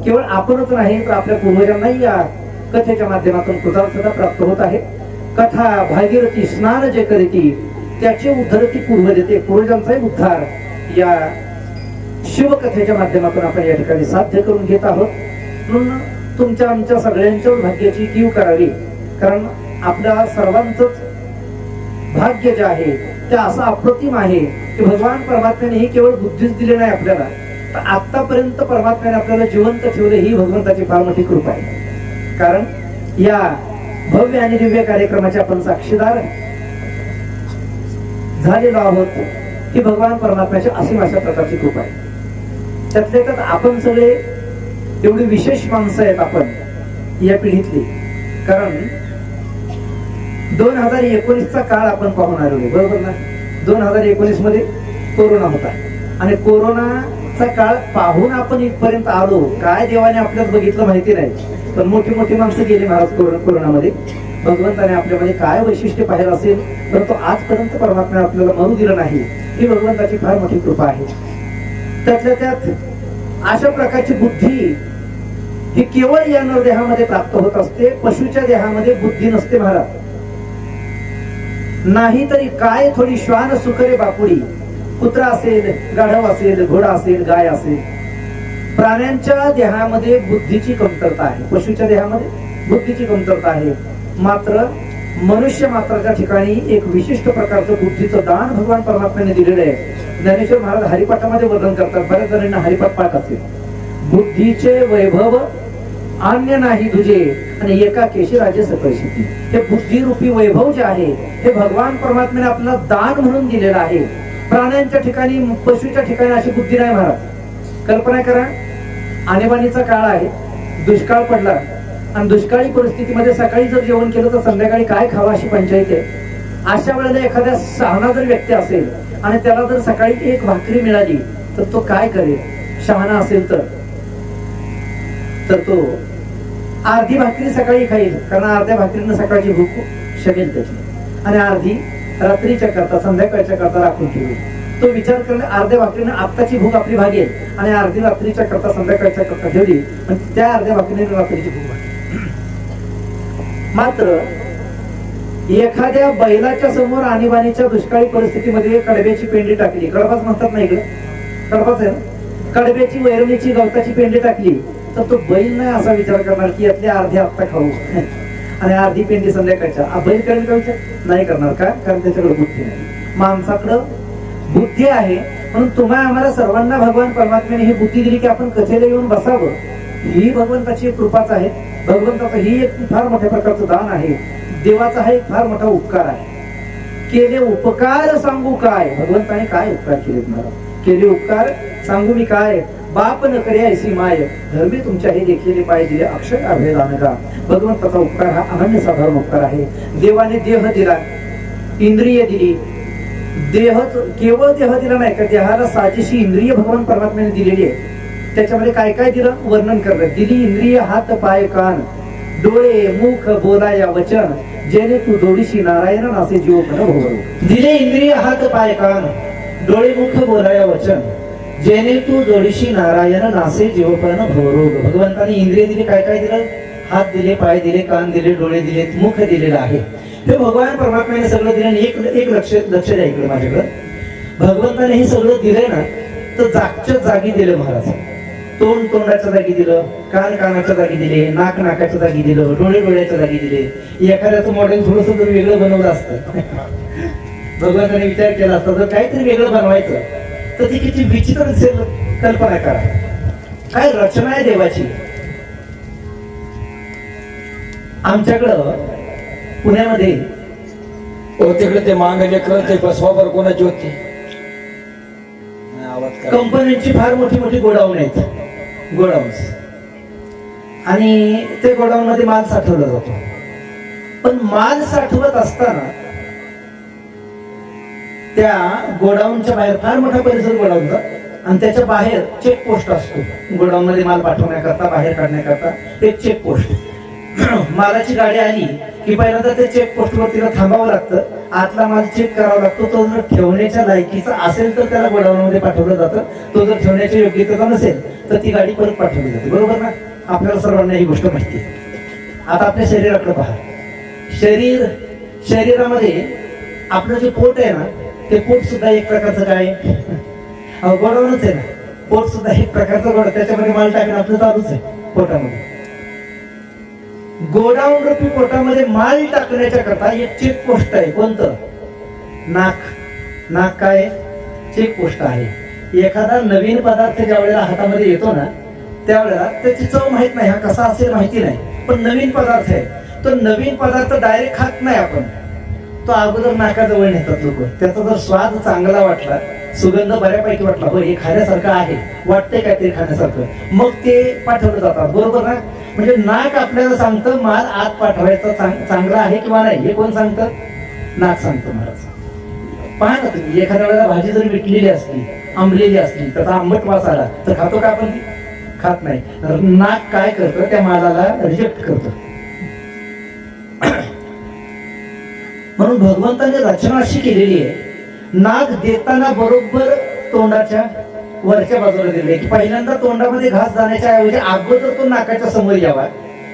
केवळ आपणच नाही तर आपल्या पूर्वजांनाही या कथेच्या माध्यमातून कृतार्थता प्राप्त होत आहे. कथा भागीरथी स्नान जे करीती त्याचे उद्धरती पूर्व देते. पूर्वजांचाही उद्धार या शिवकथेच्या माध्यमातून आपण या ठिकाणी साध्य करून घेत आहोत. म्हणून तुमच्या आमच्या सगळ्यांच्या भाग्याची कीव करावी, कारण आपल्या सर्वांचंच भाग्य जे आहे ते असं अप्रतिम आहे की भगवान परमात्म्याने ही केवळ बुद्धीच दिली नाही आपल्याला, तर आतापर्यंत परमात्म्याने आपल्याला जिवंत ठेवलं ही भगवंताची फार मोठी कृपा आहे. कारण या भव्य आणि दिव्य कार्यक्रमाचे आपण साक्षीदार झालेलो आहोत. ही भगवान परमात्म्याची असीम अशा प्रकारची कृपा आहे. त्यातल्या त्यात आपण सगळे एवढी विशेष माणसं आहेत आपण या पिढीतली, कारण 2019चा काळ आपण पाहून आलेलो, बरोबर ना. 2019 मध्ये कोरोना होता आणि कोरोनाचा काळ पाहून आपण इथपर्यंत आलो. काय देवाने आपल्याला बघितलं माहिती नाही, पण मोठी मोठी माणसं गेली महाराज कोरोनामध्ये. भगवंताने आपल्यामध्ये काय वैशिष्ट्य पाहिलं असेल, परंतु आजपर्यंत परमात्म्याने आपल्याला मरू दिलं नाही. ही भगवंताची फार मोठी कृपा आहे. त्यातल्या त्यात अशा प्रकारची बुद्धी ही केवळ या नरदेहामध्ये प्राप्त होत असते. पशुच्या देहामध्ये बुद्धी नसते महाराज. नाहीतरी काय थोडी श्वान सुकरे बापुडी, कुत्रा असेल, गाढव असेल, घोडा असेल, गाय असेल. प्राण्यांच्या देहामध्ये बुद्धीची कमतरता आहे, पशुच्या देहामध्ये बुद्धीची कमतरता आहे. मात्र मनुष्य मात्राच्या ठिकाणी एक विशिष्ट प्रकारचं बुद्धीचं दान भगवान परमात्म्याने दिलेलं आहे. ज्ञानेश्वर महाराज हरिपाठामध्ये वर्णन करतात, बऱ्याच जणांना हरिपाठ पाठ असेल. बुद्धीचे वैभव अन्य नाही तुझे आणि एका केशी राजे सकळ सिद्धी. हे बुद्धिरूपी वैभव जे आहे हे भगवान परमात्म्याने आपल्याला दान म्हणून दिलेलं आहे. प्राण्यांच्या ठिकाणी, पशुच्या ठिकाणी अशी बुद्धी नाही महाराज. कल्पना करा, आणीबाणीचा काळ आहे, दुष्काळ पडला आणि दुष्काळी परिस्थितीमध्ये सकाळी जर जेवण केलं तर संध्याकाळी काय खावं अशी पंचायत आहे. अशा वेळेला एखाद्या शहाणा जर व्यक्ती असेल आणि त्याला जर सकाळी एक भाकरी मिळाली तर तो काय करेल? शहाणा असेल तर तो अर्धी भाकरी सकाळी खाईल, कारण अर्ध्या भाकरीनं सकाळची भूक शकेल त्याची, आणि अर्धी रात्रीच्या करता, संध्याकाळच्या करता राखून ठेवेल. तो विचार करेल अर्ध्या भाकरीनं आत्ताची भूक आपली भागेल आणि अर्धी रात्रीच्या करता, संध्याकाळच्या करता ठेवली आणि त्या अर्ध्या भाकरीने रात्रीची भूक भागेल. मात्र एखाद्या बैलाच्या समोर आणीबाणीच्या दुष्काळी परिस्थितीमध्ये कडब्याची पेंडी टाकली, कडबाच म्हणतात ना इकडे, कडबाच आहे ना, कडब्याची, वैरणीची, गवताची पेंडी टाकली तर तो बैल नाही असा विचार करणार की यातली अर्धी आत्ता खाऊ आणि अर्धी पेंडी संध्याकाळच्या. बैल करेल का विचार? नाही करणार. का? कारण त्याच्याकडे बुद्धी नाही. माणसाकडं बुद्धी आहे. म्हणून तुम्हा आम्हाला सर्वांना भगवान परमात्म्याने ही बुद्धी दिली की आपण कथेला येऊन बसावं. ही भगवंताची कृपाच आहे. भगवंताचं ही एक फार मोठ्या प्रकारचं दान आहे. देवाचा हा एक फार मोठा उपकार आहे. केले उपकार सांगू काय, भगवंताने काय उपकार केलेत मला, केले उपकार सांगू मी काय. बाप न करे ऐसी माय, धर्मी तुमच्या हे देखील पाय दिले अक्षय अभेदानगा. भगवंताचा उपकार हा अनन्य साधारण उपकार आहे. देवाने देह दिला, इंद्रिय दिली. देहच केवळ देह दिला नाही, का देहाला साजेशी इंद्रिय भगवान परमात्म्याने दिलेली आहे. त्याच्यामध्ये काय काय दिलं वर्णन करतात. दिली इंद्रिय हात पाय कान, डोळे मुख बोलाया वचन, जेणे तू जोडीशी नारायण नासे जीव पण भोगरू. दिले इंद्रिय हात पाय कान, डोळे मुख बोलाया वचन, जेणे तू जोडीशी नारायण नासे जीव पण भोगरू. भगवंताने इंद्रिय दिले, काय काय दिलं? हात दिले, पाय दिले, कान दिले, डोळे दिले, मुख दिलेलं आहे. हे भगवान परमात्म्याने सगळं दिलं. एक लक्ष द्या इकडे माझ्याकडे. भगवंताने हे सगळं दिलंय ना, तर जागच्या जागी दिलं महाराज. तोंड तोंडाच्या जागी दिलं, कान कानाच्या जागी दिले, नाक नाकाच्या जागी दिलं, डोळे डोळ्याच्या जागी दिले. एखाद्याचं मॉडेल थोडस जर वेगळं बनवलं असतं, भगवंताने विचार केला असता जर काहीतरी वेगळं बनवायचं तर ती किती विचित्र दिसेल. कल्पना करा, काय रचना आहे देवाची. आमच्याकडं पुण्यामध्ये तिकडे ते मांगले ते बसवाबर कोणाची होती, कंपन्यांची फार मोठी मोठी गोडाऊन आहेत, गोडाऊन्स, आणि ते गोडाऊन मध्ये माल साठवला जातो. पण माल साठवत असताना त्या गोडाऊनच्या बाहेर फार मोठा परिसर गोडाऊनचा, आणि त्याच्या बाहेर चेक पोस्ट असतो. गोडाऊन मध्ये माल पाठवण्याकरता, बाहेर काढण्याकरता एक चेक पोस्ट. मालाची गाडी आली की पहिल्यांदा ते चेक पोस्टवर तिला थांबावं लागतं, आतला माल चेक करावा लागतो. तो जर ठेवण्याच्या लायकीचा असेल तर त्याला गोडाऊनमध्ये पाठवलं जातं, तो जर ठेवण्याच्या योग्यतेचा नसेल तर ती गाडी परत पाठवली जाते. बरोबर ना? आपल्याला सर्वांना ही गोष्ट माहिती आहे. आता आपल्या शरीराकडे पहा. शरीरामध्ये आपलं जे पोट आहे ना, ते पोट सुद्धा एक प्रकारचं काय गोडाऊनच आहे ना. पोट सुद्धा एक प्रकारचं गोडा, त्याच्यामध्ये माल टाकणं आपलं चालूच आहे पोटामध्ये. गोडाऊन रूपी पोटामध्ये माल टाकण्याच्या करता एक चेक पोस्ट आहे. कोणतं? नाक काय चेक पोस्ट आहे. एखादा नवीन पदार्थ ज्या वेळेला हातामध्ये येतो ना, त्यावेळेला त्याची चव माहित नाही, हा कसा असेल माहिती नाही, पण नवीन पदार्थ आहे. तो नवीन पदार्थ डायरेक्ट खात नाही आपण, तो अगोदर नाकाजवळ नेतात लोक. त्याचा जर स्वाद चांगला वाटला, सुगंध बऱ्यापैकी वाटला, हो हे खाण्यासारखं आहे, वाटतंय काहीतरी खाण्यासारखं, मग ते पाठवलं जातात. बरोबर ना? म्हणजे नाक आपल्याला सांगतं माल आत पाठवायचा चांगला आहे किंवा नाही. हे कोण सांगतं? नाक सांगतं महाराज. पहा ना तुम्ही, एखाद्या वेळेला भाजी जर विटलेली असली, आंबलेली असली, त्याचा आंबट वास आला तर खातो का आपण? खात नाही. नाक काय करतं? त्या मालाला रिजेक्ट करतं. म्हणून भगवंताने रचना अशी केलेली आहे, नाक देताना बरोबर तोंडाच्या वरच्या बाजूला दिले, की पहिल्यांदा तोंडामध्ये घास जाण्याच्या ऐवजी अगोदर तो नाकाच्या समोर यावा,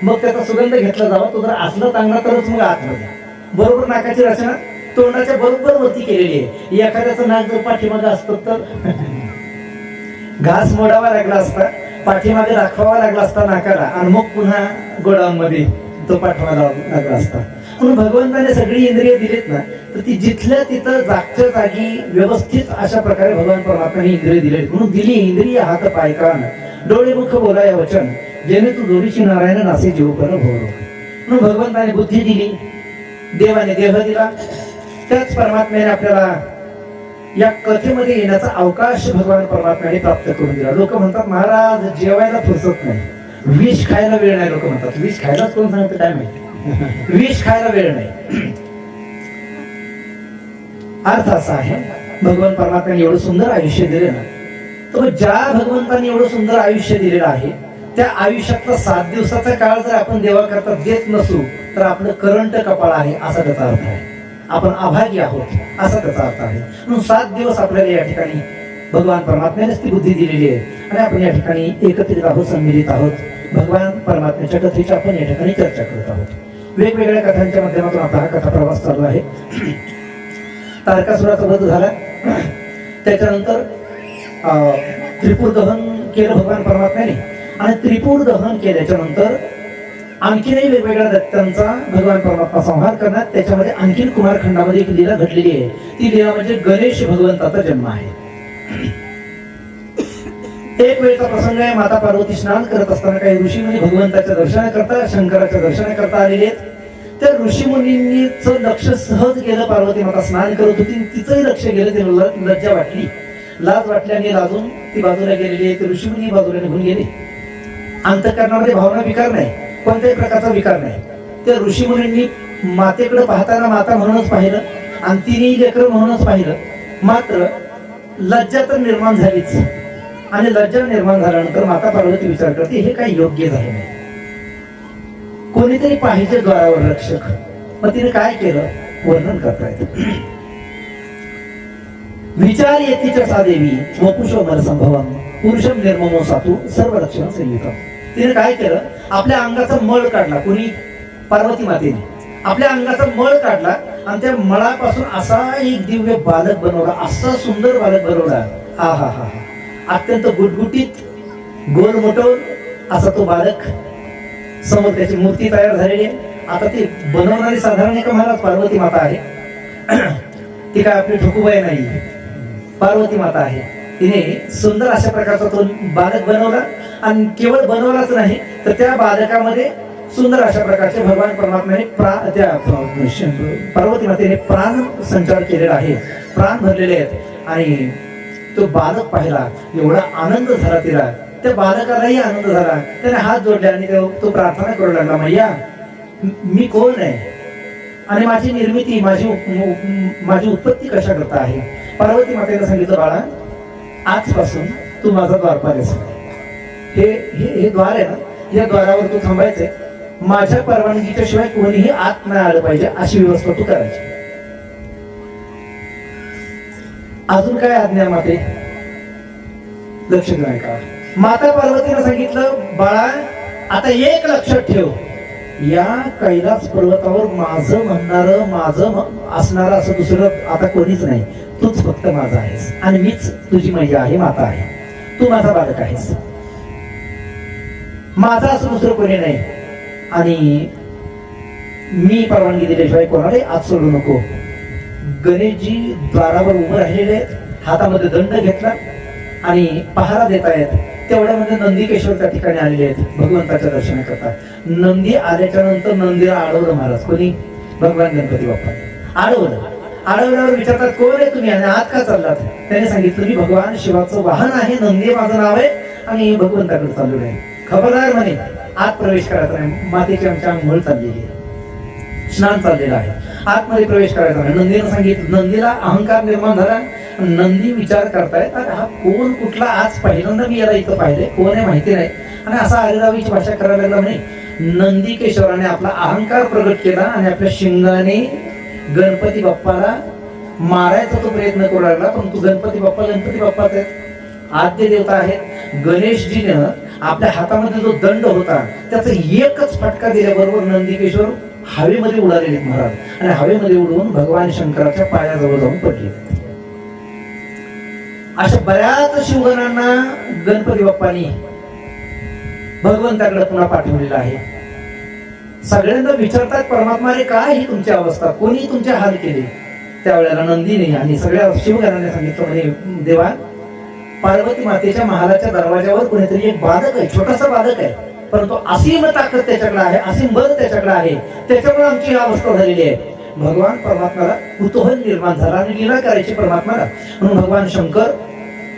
मग त्याचा सुगंध घेतला जावा. तो जर असला चांगला तरच मग आतमध्ये. बरोबर नाकाची रचना तोंडाच्या बरोबर वरती केलेली आहे. एखाद्याचं नाक जर पाठीमागे असतं तर घास मोडावा लागला असता, पाठीमागे दाखवावा लागला असता नाकाला, आणि मग पुन्हा गोडाऊन मध्ये तो पाठवायला लागला असता. म्हणून भगवंताने सगळी इंद्रिय दिलीत ना, तर ती जिथल्या तिथं जागच्या जागी व्यवस्थित अशा प्रकारे भगवान परमात्माने इंद्रिय दिले. म्हणून दिली इंद्रिय हात पाय कान डोळे मुख बोलाय वचन, जेणे तू जोडीची नारायण नासे जीव पर भोर. म्हणून भगवंताने बुद्धी दिली, देवाने देह दिला. त्याच परमात्म्याने आपल्याला या कथेमध्ये येण्याचा अवकाश भगवान परमात्म्याने प्राप्त करून दिला. लोक म्हणतात महाराज जेवायला फुरसत नाही, विष खायला वेळ नाही. लोक म्हणतात विष खायलाच कोण सांगतं काय माहिती, विष खायला वेळ नाही. अर्थ असा आहे, भगवान परमात्म्याने एवढं सुंदर आयुष्य दिले ना, तर ज्या भगवंताने एवढं सुंदर आयुष्य दिलेलं आहे, त्या आयुष्यातला 7 दिवसाचा काळ जर आपण देवाकरता देत नसू तर आपलं करंट कपाळ आहे असा त्याचा अर्थ आहे. आपण अभागी आहोत असा त्याचा अर्थ आहे. म्हणून 7 दिवस आपल्याला या ठिकाणी भगवान परमात्म्यानेच ती बुद्धी दिलेली आहे, आणि आपण या ठिकाणी एकत्रित आहोत, सम्मिलित आहोत. भगवान परमात्म्याच्या कथेची आपण या ठिकाणी चर्चा करत आहोत. वेगवेगळ्या कथांच्या माध्यमातून आपला हा कथा प्रवास चालू आहे. तारकासुराचा वध झाला, त्याच्यानंतर त्रिपूर दहन केलं भगवान परमात्म्याने, आणि त्रिपूर दहन केल्याच्या नंतर आणखीनही वेगवेगळ्या दैत्यांचा भगवान परमात्मा संहार करणार. त्याच्यामध्ये आणखीन कुमारखंडामध्ये एक लीला घडलेली आहे. ती लीला म्हणजे गणेश भगवंताचा जन्म आहे. एक वेळचा प्रसंग आहे, माता पार्वती स्नान करत असताना काही ऋषीमुनी भगवंताच्या दर्शनाकरता, शंकराच्या दर्शनाकरता आलेले आहेत. त्या ऋषीमुनींच लक्ष सहज गेलं, पार्वती माता स्नान करत होती, तिचंही लक्ष गेलं. तिला लज्जा वाटली, लाज वाटल्याने लाजून ती बाजूला गेलेली आहे. ते ऋषीमुनी बाजूला निघून गेले. अंतःकरणामध्ये भावना विकार नाही, कोणत्याही प्रकारचा विकार नाही. त्या ऋषीमुनींनी मातेकडे पाहताना माता म्हणूनच पाहिलं, आणि तिने लेकर म्हणूनच पाहिलं. मात्र लज्जा तर निर्माण झालीच, आणि लज्जा निर्माण झाल्यानंतर माता पार्वती विचार करते हे काही योग्य झालं नाही, कोणीतरी पाहिजे द्वारावर रक्षक. मग तिने काय केलं वर्णन करता येतं. विचार येतीच्या सादेवी वपुषो नरसंभवम पुरुषम निर्ममो सातू सर्व रक्षण संयुतम. तिने काय केलं, आपल्या अंगाचा मळ काढला. कोणी? पार्वती मातेने आपल्या अंगाचा मळ काढला, आणि त्या मळापासून असा एक दिव्य बालक बनवला, असा सुंदर बालक बनवला. हा हा हा अत्यंत गुटगुटीत गोल मोठोर असा तो बालक. समोर त्याची मूर्ती तयार झालेली आहे. आता ती बनवणारी साधारण एका महाराज पार्वती माता आहे. ती काय आपली ठोकूबाई नाही, पार्वती माता आहे. तिने सुंदर अशा प्रकारचा तो बालक बनवला, आणि केवळ बनवलाच नाही तर त्या बालकामध्ये सुंदर अशा प्रकारचे भगवान परमात्म्याने त्या पार्वती मातेने प्राण संचार केलेला आहे, प्राण भरलेले आहेत. आणि तो बालक पाहिला, एवढा आनंद झाला तिला, त्या बालकालाही आनंद झाला. त्याने हात जोडले आणि तो प्रार्थना करू लागला, मैया मी कोण आहे आणि माझी निर्मिती, माझी उत्पत्ती कशा करता आहे. पार्वती मातेने सांगितलं, बाळा आजपासून तू माझा द्वारपाल आहेस. हे द्वार आहे ना, या द्वारावर तू थांबायचंय. माझ्या परवानगीच्या शिवाय कोणीही आत नाही आलं पाहिजे अशी व्यवस्था तू करायची. अजून काय आज्ञा माते? लक्ष देऊ का? माता पार्वतीने सांगितलं, बाळा आता एक लक्षात ठेव, या कैलास पर्वतावर माझं म्हणणारं, माझं असणारं असं दुसरं आता कोणीच नाही. तूच फक्त माझा आहेस आणि मीच तुझी मैया आहे, माता आहे. तू माझा बालक आहेस, माझा असं दुसरं कोणी नाही. आणि मी परवानगी दिल्याशिवाय कोणालाही आत सोडू नको. गणेशजी द्वारावर उभं राहिलेले आहेत, हातामध्ये दंड घेतला आणि पहारा देत आहेत. तेवढ्यामध्ये नंदीकेश्वर त्या ठिकाणी आलेले आहेत भगवंताच्या दर्शनाकरता. नंदी आल्याच्या नंतर नंदीला अडवलं महाराज. कोणी? भगवान गणपती बाप्पा अडवलं. अडवल्यावर विचारतात, कोण आहे तुम्ही आणि आत का चाललात? त्याने सांगितलं, मी भगवान शिवाचं वाहन आहे, नंदी माझं नाव आहे आणि भगवंताकडे चाललेलो आहे. खबरदार म्हणे, आत प्रवेश करायचा नाही. मातेची आमच्या अंघोळ चाललेली आहे, स्नान चाललेलं आहे, आतमध्ये प्रवेश करायचा नाही. नंदीनं सांगितलं. नंदीला अहंकार निर्माण झाला. नंदी विचार करतायत, अरे हा कोण कुठला? आज पहिल्यांदा मी याला इथं पाहिलंय, कोण आहे माहिती नाही. आणि असा आरेरावीची भाषा करायला लागला. म्हणे नंदीकेश्वराने आपला अहंकार प्रगट केला आणि आपल्या शिंगाने गणपती बाप्पाला मारायचा तो प्रयत्न करू लागला. पण तू गणपती बाप्पाच आहेत, आद्य देवता आहेत. गणेशजीनं आपल्या हातामध्ये जो दंड होता त्याचा एकच फटका दिल्याबरोबर नंदीकेश्वर हवेमध्ये उडालेले महाराज. आणि हवेमध्ये उडवून भगवान शंकराच्या पायाजवळ जाऊन पडले. अशा बऱ्याच शिवगणांना गणपती बाप्पांनी भगवंताकडे पुन्हा पाठवलेलं आहे. सगळ्यांना विचारतात, परमात्माने काय ही तुमची अवस्था, कोणी तुमचे हाल केले? त्यावेळेला नंदीने आणि सगळ्या शिवगणांनी सांगितलं, म्हणे देवा, पार्वती मातेच्या महालाच्या दरवाजावर कोणीतरी एक बालक आहे, छोटासा बालक आहे, परंतु असीम ताकद त्याच्याकडे आहे, असीम बल त्याच्याकडे आहे, त्याच्यामुळे आमची ही अवस्था झालेली आहे. भगवान परमात्म्याला कुतूहल निर्माण झाला आणि लीला करायची परमात्म्याला. म्हणून भगवान शंकर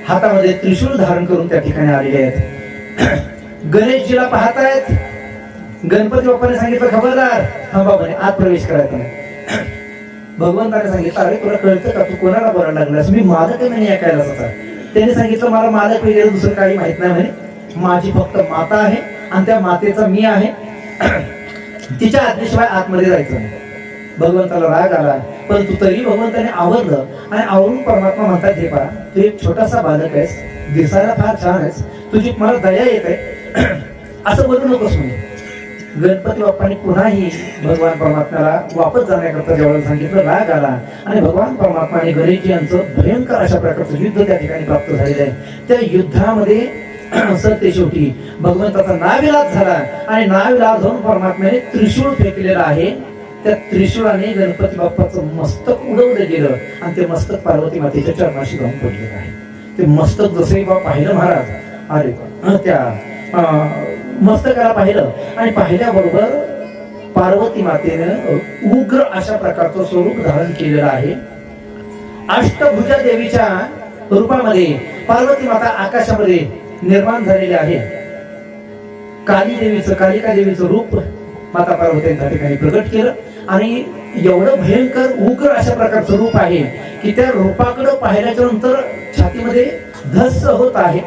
हातामध्ये त्रिशूल धारण करून त्या ठिकाणी आलेले आहेत. गणेशजीला पाहतायत. गणपती बाप्पाने सांगितलं, खबरदार, थांबा म्हणे, आत प्रवेश करायचा नाही. भगवंताने सांगितलं, अरे तुला कळतं का, तू कोणाला बोलायला लागलास? मी मालक आहे म्हणे या कैलासाचा. त्याने सांगितलं, मला मालक वगैरे दुसरं काही माहित नाही म्हणे, माझी फक्त माता आहे आणि त्या मातेचा मी आहे, तिच्या आज्ञेशिवाय आतमध्ये जायचं नाही. भगवंताला राग आला, परंतु तरी भगवंताने आवरलं आणि आवरून परमात्मा म्हणतात, हे पहा, तू एक छोटासा बालक आहेस, दिसायला फार छान आहेस, तुझी मला दया येत आहे, असं बोलू नकोस म्हणे. गणपती बाप्पांनी पुन्हाही भगवान परमात्म्याला वापस जाण्याकरता जेव्हा सांगितलं, राग आला आणि भगवान परमात्माने गणेशजी यांचं भयंकर अशा प्रकारचं युद्ध त्या ठिकाणी प्राप्त झालेलं आहे. त्या युद्धामध्ये सत्य शेवटी भगवंताचा नाविलाज झाला आणि नाविलाज होऊन परमात्म्याने त्रिशूळ फेकलेलं आहे. त्या त्रिशूळाने गणपती बाप्पाचं मस्तक उडवलं गेलं आणि ते मस्तक पार्वती मातेच्या चरणाशी जाऊन पडलेलं आहे. ते मस्तक जसंही पाहिलं महाराज, अरे त्या मस्तकाला पाहिलं आणि पाहिल्याबरोबर पार्वती मातेनं उग्र अशा प्रकारचं स्वरूप धारण केलेलं आहे. अष्टभुजा देवीच्या रूपामध्ये पार्वती माता आकाशामध्ये निर्माण झालेली आहे. कालिका देवीचं रूप माता पार्वती त्या ठिकाणी प्रगट केलं आणि एवढं भयंकर उग्र अशा प्रकारचं रूप आहे की त्या रूपाकडे पाहिल्याच्या नंतर छातीमध्ये धस्स होत आहे,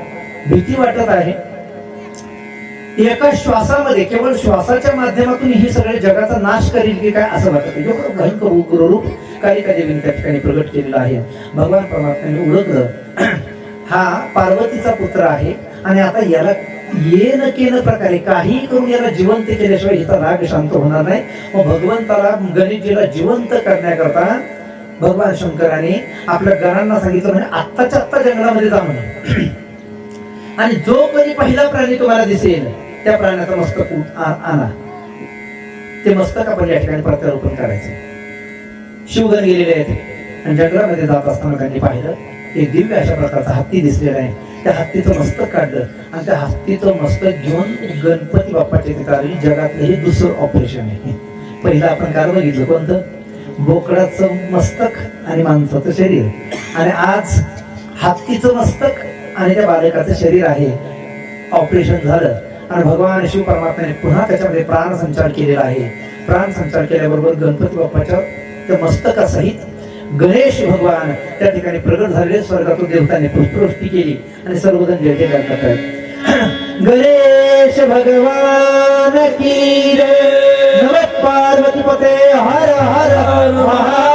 भीती वाटत आहे. एका श्वासामध्ये, केवळ श्वासाच्या माध्यमातून ही सगळे जगाचा नाश करेल की काय असं वाटत. एवढं भयंकर उग्र रूप कालिका देवीने त्या ठिकाणी प्रगट केलेलं आहे. भगवान परमात्म्याने ओळखलं, हा पार्वतीचा पुत्र आहे आणि आता याला येन केन प्रकारे काही करून याला जिवंत केल्याशिवाय हिचा राग शांत होणार नाही. मग भगवंताला, गणेशजीला जिवंत करण्याकरता भगवान शंकराने आपल्या गणांना सांगितलं, म्हणजे आत्ताच्या आत्ता जंगलामध्ये जा म्हणे आणि जो कधी पहिला प्राणी तुम्हाला दिसेल त्या प्राण्याचं मस्तक आणा. ते मस्तक आपण या ठिकाणी प्रत्यारोपण करायचं. शिवगण गेलेले आहेत आणि जंगलामध्ये जात असताना त्यांनी पाहिलं, एक दिव्य अशा प्रकारचा हत्ती दिसलेला आहे. त्या हत्तीचं मस्तक काढलं आणि त्या हत्तीचं मस्तक घेऊन गणपती बाप्पाच्या तिथे आलेली जगातलं हे दुसरं ऑपरेशन आहे. पहिलं आपण काय बघितलं, कोणतं? बोकडाचं मस्तक आणि माणसाचं शरीर, आणि आज हत्तीचं मस्तक आणि त्या बालकाचं शरीर आहे. ऑपरेशन झालं आणि भगवान शिव परमात्म्याने पुन्हा त्याच्यामध्ये प्राण संचार केलेला आहे. प्राण संचार केल्याबरोबर गणपती बाप्पाच्या त्या मस्तकासहित गणेश भगवान त्या ठिकाणी प्रगट झालेले. स्वर्गातून देवतांनी पुष्पवृष्टी केली आणि सर्वजण जय जयकार करतात. गणेश भगवान की जय. नमः पार्वती पते हर हर महादेव.